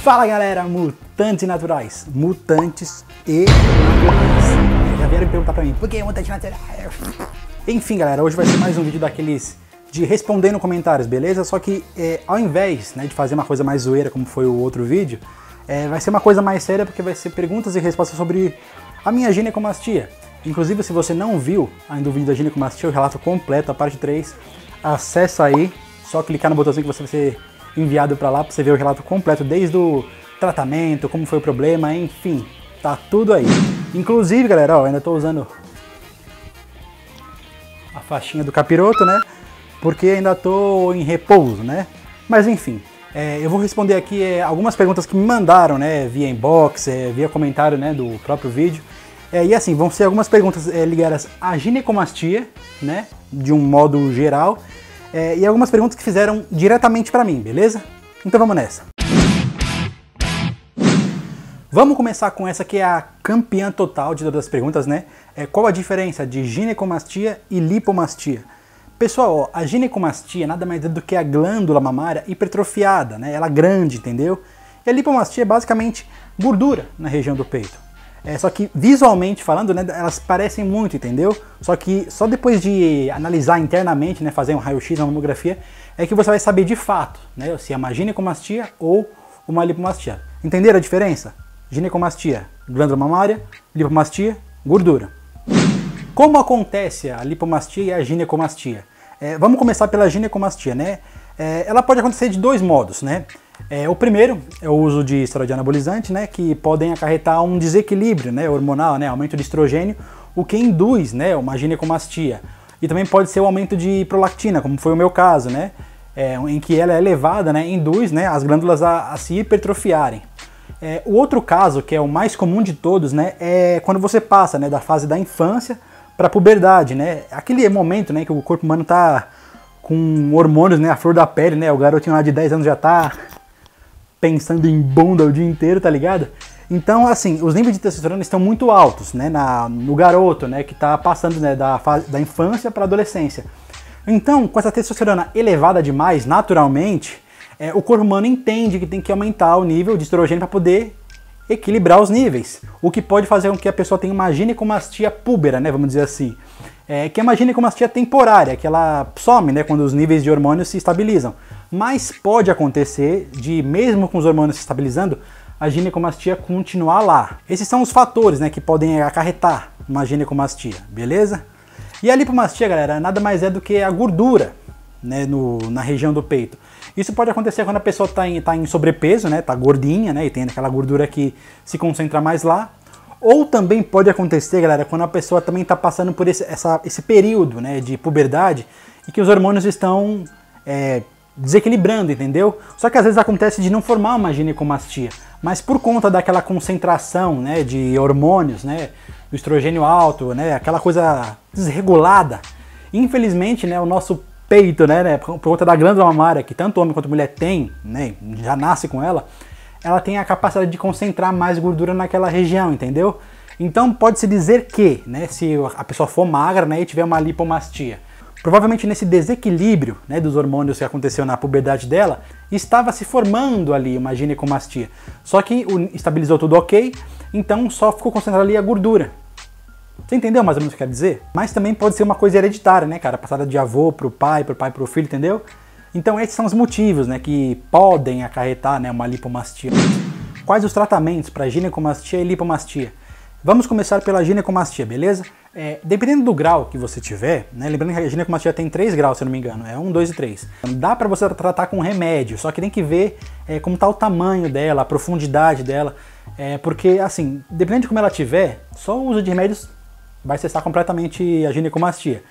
Fala galera, mutantes e naturais, mutantes e naturais. Já vieram perguntar pra mim, por que mutante natural? Enfim galera, hoje vai ser mais um vídeo daqueles de respondendo comentários, beleza? Só que ao invés de fazer uma coisa mais zoeira como foi o outro vídeo, vai ser uma coisa mais séria porque vai ser perguntas e respostas sobre a minha ginecomastia. Inclusive, se você não viu ainda o vídeo da ginecomastia, o relato completo, a parte 3, acessa aí, só clicar no botãozinho que você vai ser enviado para lá para você ver o relato completo, desde o tratamento, como foi o problema, enfim, tá tudo aí. Inclusive, galera, ó, ainda tô usando a faixinha do capiroto, né? Porque ainda tô em repouso, né? Mas enfim, eu vou responder aqui algumas perguntas que me mandaram, né? Via inbox, via comentário, né? Do próprio vídeo. E assim, vão ser algumas perguntas ligadas à ginecomastia, né? De um modo geral. E algumas perguntas que fizeram diretamente para mim, beleza? Então vamos nessa. Vamos começar com essa que é a campeã total de todas as perguntas, né? Qual a diferença de ginecomastia e lipomastia? Pessoal, ó, a ginecomastia nada mais é do que a glândula mamária hipertrofiada, né? Ela grande, entendeu? E a lipomastia é basicamente gordura na região do peito. Só que visualmente falando, né, elas parecem muito, entendeu? Só que só depois de analisar internamente, né, fazer um raio-x, uma mamografia, é que você vai saber de fato, né, se é uma ginecomastia ou uma lipomastia. Entenderam a diferença? Ginecomastia, glândula mamária, lipomastia, gordura. Como acontece a lipomastia e a ginecomastia? Vamos começar pela ginecomastia, né? Ela pode acontecer de dois modos, né? O primeiro é o uso de esteroide anabolizante, né, que podem acarretar um desequilíbrio, né, hormonal, né, aumento de estrogênio, o que induz, né, uma ginecomastia. E também pode ser o aumento de prolactina, como foi o meu caso, né, em que ela é elevada, né, induz, né, as glândulas a se hipertrofiarem. O outro caso, que é o mais comum de todos, né, é quando você passa, né, da fase da infância para a puberdade, né, aquele momento, né, que o corpo humano tá com hormônios, né, a flor da pele, né, o garotinho lá de 10 anos já tá pensando em bunda o dia inteiro, tá ligado? Então, assim, os níveis de testosterona estão muito altos, né, no garoto, né, que tá passando, né, da fase da infância para a adolescência. Então, com essa testosterona elevada demais, naturalmente, o corpo humano entende que tem que aumentar o nível de estrogênio para poder equilibrar os níveis, o que pode fazer com que a pessoa tenha uma ginecomastia púbera, né, vamos dizer assim, que é uma ginecomastia temporária, que ela some, né, quando os níveis de hormônios se estabilizam. Mas pode acontecer de, mesmo com os hormônios se estabilizando, a ginecomastia continuar lá. Esses são os fatores, né, que podem acarretar uma ginecomastia, beleza? E a lipomastia, galera, nada mais é do que a gordura, né, na região do peito. Isso pode acontecer quando a pessoa tá em sobrepeso, né, tá gordinha, né, e tem aquela gordura que se concentra mais lá. Ou também pode acontecer, galera, quando a pessoa também está passando por esse período, né, de puberdade e que os hormônios estão desequilibrando, entendeu? Só que às vezes acontece de não formar uma ginecomastia, mas por conta daquela concentração, né, de hormônios, né, do estrogênio alto, né, aquela coisa desregulada, infelizmente, né, o nosso peito, né, por conta da glândula mamária, que tanto homem quanto mulher tem, né, já nasce com ela tem a capacidade de concentrar mais gordura naquela região, entendeu? Então pode-se dizer que, né, se a pessoa for magra, né, e tiver uma lipomastia, provavelmente nesse desequilíbrio, né, dos hormônios que aconteceu na puberdade dela, estava se formando ali uma ginecomastia. Só que estabilizou tudo ok, então só ficou concentrada ali a gordura. Você entendeu mais ou menos o que eu quero dizer? Mas também pode ser uma coisa hereditária, né, cara? Passada de avô pro pai pro filho, entendeu? Então esses são os motivos, né, que podem acarretar, né, uma lipomastia. Quais os tratamentos para ginecomastia e lipomastia? Vamos começar pela ginecomastia, beleza? Dependendo do grau que você tiver, né, lembrando que a ginecomastia tem 3 graus, se eu não me engano, 1, 2 e 3. Dá para você tratar com remédio, só que tem que ver como está o tamanho dela, a profundidade dela, porque assim, dependendo de como ela tiver, só o uso de remédios vai cessar completamente a ginecomastia.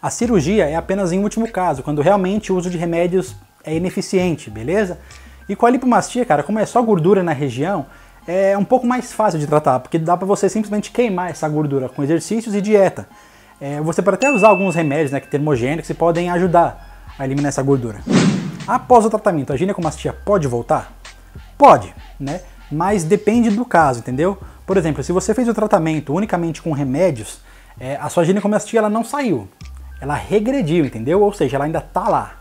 A cirurgia é apenas em último caso, quando realmente o uso de remédios é ineficiente, beleza? E com a lipomastia, cara, como é só gordura na região, é um pouco mais fácil de tratar, porque dá pra você simplesmente queimar essa gordura com exercícios e dieta. Você pode até usar alguns remédios, né, termogênicos, que podem ajudar a eliminar essa gordura. Após o tratamento, a ginecomastia pode voltar? Pode, né? Mas depende do caso, entendeu? Por exemplo, se você fez o tratamento unicamente com remédios, a sua ginecomastia ela não saiu. Ela regrediu, entendeu? Ou seja, ela ainda tá lá.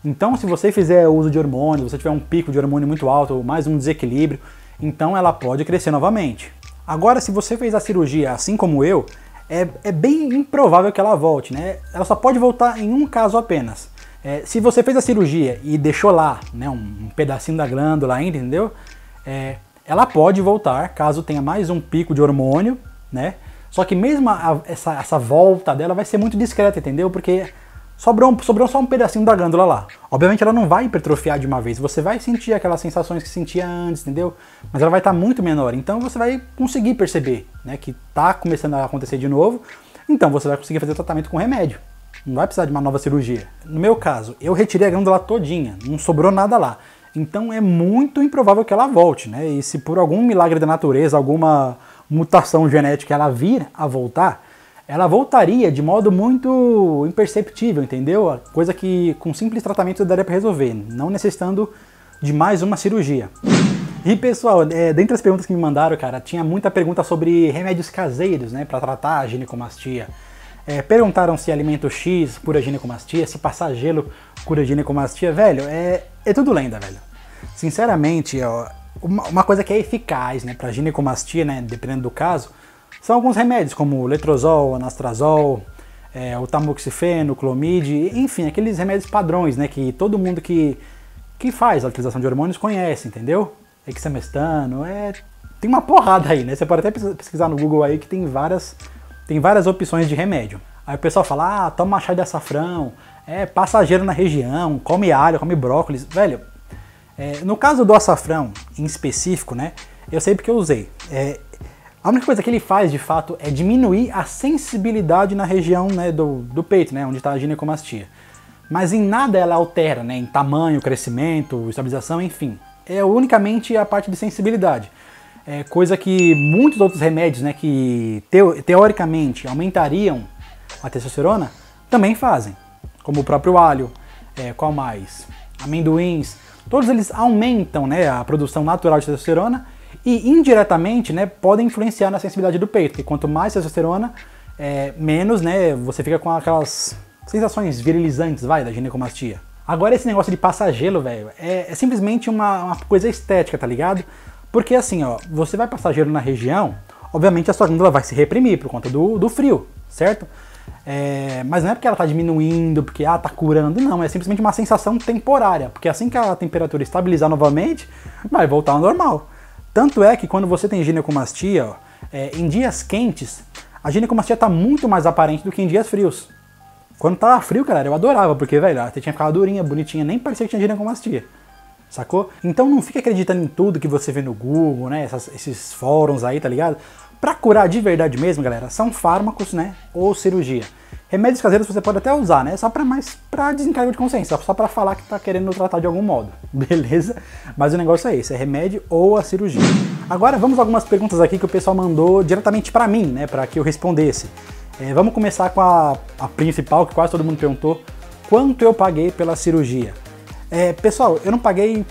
Então, se você fizer uso de hormônio, se você tiver um pico de hormônio muito alto ou mais um desequilíbrio, então ela pode crescer novamente. Agora, se você fez a cirurgia assim como eu, é bem improvável que ela volte, né? Ela só pode voltar em um caso apenas. Se você fez a cirurgia e deixou lá, né, um pedacinho da glândula ainda, entendeu? Ela pode voltar caso tenha mais um pico de hormônio, né? Só que mesmo essa volta dela vai ser muito discreta, entendeu? Porque sobrou só um pedacinho da glândula lá. Obviamente ela não vai hipertrofiar de uma vez, você vai sentir aquelas sensações que sentia antes, entendeu? Mas ela vai estar muito menor, então você vai conseguir perceber, né, que tá começando a acontecer de novo, então você vai conseguir fazer o tratamento com remédio. Não vai precisar de uma nova cirurgia. No meu caso, eu retirei a glândula todinha, não sobrou nada lá. Então é muito improvável que ela volte, né? E se por algum milagre da natureza, alguma mutação genética ela vir a voltar, ela voltaria de modo muito imperceptível, entendeu? Coisa que com simples tratamento daria para resolver, não necessitando de mais uma cirurgia. E pessoal, dentre as perguntas que me mandaram, cara, tinha muita pergunta sobre remédios caseiros, né, para tratar a ginecomastia. Perguntaram se alimento X cura ginecomastia, se passar gelo cura ginecomastia. Velho, é tudo lenda, velho. Sinceramente, ó, uma coisa que é eficaz, né, para ginecomastia, né, dependendo do caso, são alguns remédios como o letrozol, anastrozol, o tamoxifeno, o clomid, enfim, aqueles remédios padrões, né, que todo mundo que faz a utilização de hormônios conhece, entendeu? Exemestano, tem uma porrada aí, né? Você pode até pesquisar no Google aí que tem várias opções de remédio. Aí o pessoal fala, toma chá de açafrão, passa gelo na região, come alho, come brócolis. Velho, no caso do açafrão em específico, né, eu sei porque eu usei. A única coisa que ele faz, de fato, é diminuir a sensibilidade na região, né, do peito, né, onde está a ginecomastia. Mas em nada ela altera, né, em tamanho, crescimento, estabilização, enfim. É unicamente a parte de sensibilidade. Coisa que muitos outros remédios, né, que teoricamente aumentariam a testosterona, também fazem. Como o próprio alho, qual mais? Amendoins. Todos eles aumentam, né, a produção natural de testosterona e indiretamente, né, podem influenciar na sensibilidade do peito. Porque quanto mais testosterona, menos, né, você fica com aquelas sensações virilizantes, da ginecomastia. Agora esse negócio de passar gelo, velho, é simplesmente uma coisa estética, tá ligado? Porque assim, ó, você vai passar gelo na região, obviamente a sua glândula vai se reprimir por conta do frio, certo? Mas não é porque ela tá diminuindo, porque tá curando, não, é simplesmente uma sensação temporária, porque assim que a temperatura estabilizar novamente, vai voltar ao normal. Tanto é que quando você tem ginecomastia, ó, em dias quentes, a ginecomastia tá muito mais aparente do que em dias frios. Quando tava frio, cara, eu adorava, porque, velho, você tinha ficado durinha, bonitinha, nem parecia que tinha ginecomastia, sacou? Então não fique acreditando em tudo que você vê no Google, né, esses fóruns aí, tá ligado? Pra curar de verdade mesmo, galera, são fármacos, né, ou cirurgia. Remédios caseiros você pode até usar, né, só pra desencargo de consciência, só pra falar que tá querendo tratar de algum modo, beleza? Mas o negócio é esse, é remédio ou a cirurgia. Agora vamos a algumas perguntas aqui que o pessoal mandou diretamente pra mim, né, pra que eu respondesse. Vamos começar com a principal, que quase todo mundo perguntou, quanto eu paguei pela cirurgia? Pessoal, eu não paguei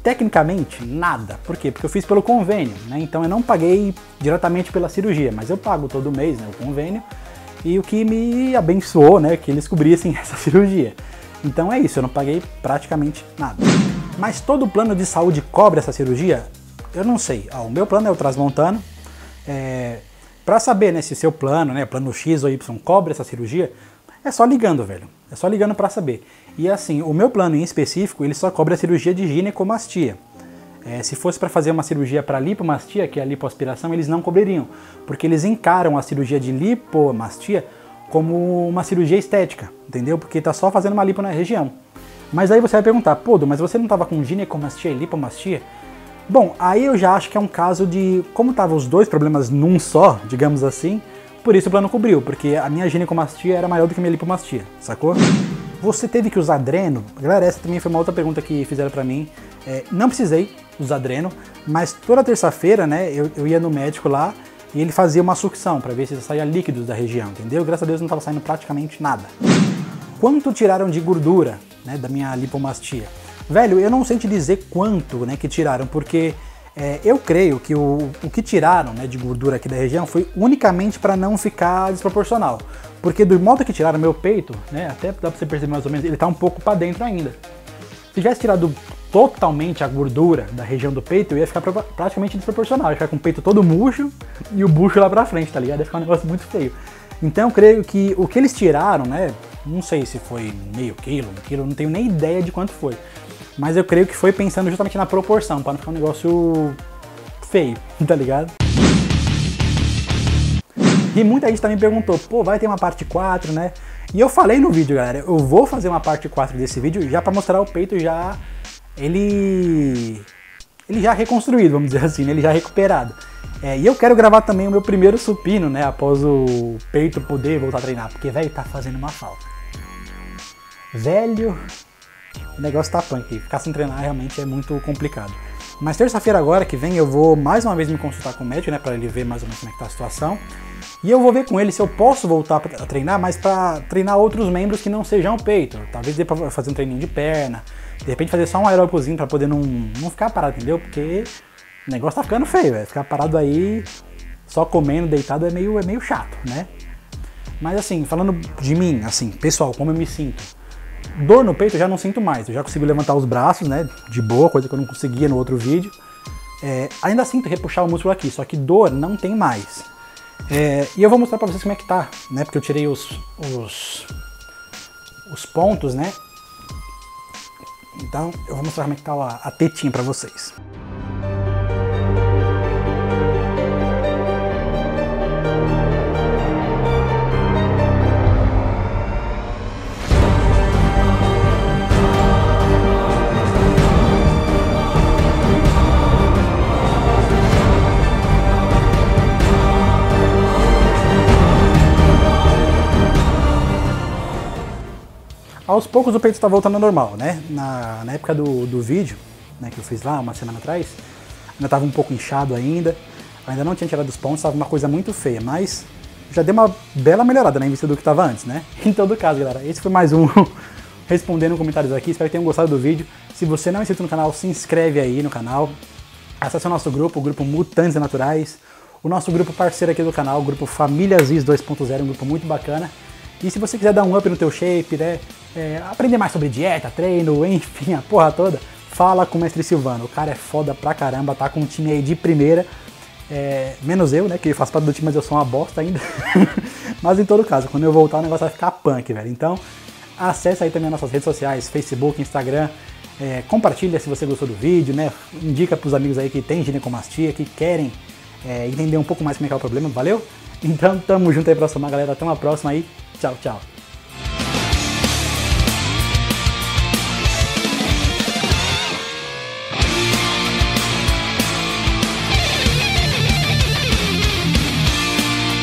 tecnicamente nada. Por quê? Porque eu fiz pelo convênio, né? Então eu não paguei diretamente pela cirurgia, mas eu pago todo mês, né, o convênio, e o que me abençoou, né, que eles cobrissem essa cirurgia. Então é isso, eu não paguei praticamente nada. Mas todo plano de saúde cobre essa cirurgia? Eu não sei. O meu plano é o Transmontano. Pra saber, né, se seu plano, né, plano X ou Y cobre essa cirurgia, é só ligando, velho. É só ligando pra saber. E assim, o meu plano em específico, ele só cobre a cirurgia de ginecomastia. Se fosse para fazer uma cirurgia para lipomastia, que é a lipoaspiração, eles não cobririam, porque eles encaram a cirurgia de lipomastia como uma cirurgia estética, entendeu? Porque tá só fazendo uma lipo na região. Mas aí você vai perguntar, mas você não tava com ginecomastia e lipomastia? Bom, aí eu já acho que é um caso de, como estavam os dois problemas num só, digamos assim, por isso o plano cobriu, porque a minha ginecomastia era maior do que a minha lipomastia, sacou? Você teve que usar dreno? Galera, essa também foi uma outra pergunta que fizeram pra mim. Não precisei usar dreno, mas toda terça-feira, né, eu ia no médico lá e ele fazia uma sucção pra ver se saía líquidos da região, entendeu? Graças a Deus não tava saindo praticamente nada. Quanto tiraram de gordura, né, da minha lipomastia? Velho, eu não sei te dizer quanto, né, que tiraram, porque Eu creio que o que tiraram, né, de gordura aqui da região foi unicamente para não ficar desproporcional. Porque do modo que tiraram meu peito, né, até dá pra você perceber mais ou menos, ele tá um pouco para dentro ainda. Se tivesse tirado totalmente a gordura da região do peito, eu ia ficar praticamente desproporcional. Eu ia ficar com o peito todo murcho e o bucho lá pra frente, tá ligado? Ia ficar um negócio muito feio. Então eu creio que o que eles tiraram, né, não sei se foi meio quilo, 1 quilo, não tenho nem ideia de quanto foi. Mas eu creio que foi pensando justamente na proporção, para não ficar um negócio feio, tá ligado? E muita gente também perguntou, pô, vai ter uma parte 4, né? E eu falei no vídeo, galera, eu vou fazer uma parte 4 desse vídeo já para mostrar o peito já, ele já reconstruído, vamos dizer assim, né? Ele já recuperado. E eu quero gravar também o meu primeiro supino, né? Após o peito poder voltar a treinar, porque, velho, tá fazendo uma falta. Velho, o negócio tá punk, ficar sem treinar realmente é muito complicado. Mas terça-feira agora que vem eu vou mais uma vez me consultar com o médico, né, para ele ver mais ou menos como é que tá a situação. E eu vou ver com ele se eu posso voltar a treinar, mas para treinar outros membros que não sejam o peito. Talvez dê pra fazer um treininho de perna, de repente fazer só um aeróbicozinho para poder não ficar parado, entendeu? Porque o negócio tá ficando feio, velho. Ficar parado aí, só comendo, deitado é meio chato, né? Mas assim, falando de mim, assim, pessoal, como eu me sinto. Dor no peito eu já não sinto mais, eu já consigo levantar os braços, né, de boa, coisa que eu não conseguia no outro vídeo. Ainda sinto repuxar o músculo aqui, só que dor não tem mais. E eu vou mostrar pra vocês como é que tá, né, porque eu tirei os pontos, né. Então eu vou mostrar como é que tá a tetinha pra vocês. Aos poucos o peito está voltando ao normal, né? Na época do vídeo, né, que eu fiz lá uma semana atrás, ainda estava um pouco inchado ainda, ainda não tinha tirado os pontos, estava uma coisa muito feia, mas já deu uma bela melhorada, né, em vista do que estava antes, né? Em todo caso, galera, esse foi mais um respondendo comentários aqui, espero que tenham gostado do vídeo. Se você não é inscrito no canal, se inscreve aí no canal, acesse o nosso grupo, o grupo Mutantes Naturais, o nosso grupo parceiro aqui do canal, o grupo Família Ziz 2.0, um grupo muito bacana. E se você quiser dar um up no teu shape, né, aprender mais sobre dieta, treino, enfim, a porra toda, fala com o Mestre Silvano. O cara é foda pra caramba, tá com um time aí de primeira, menos eu, né, que faço parte do time, mas eu sou uma bosta ainda. Mas em todo caso, quando eu voltar o negócio vai ficar punk, velho. Então, acessa aí também as nossas redes sociais, Facebook, Instagram, compartilha se você gostou do vídeo, né, indica pros amigos aí que tem ginecomastia, que querem entender um pouco mais como é que é o problema, valeu? Então, tamo junto aí pra somar, galera. Até uma próxima aí. Tchau, tchau.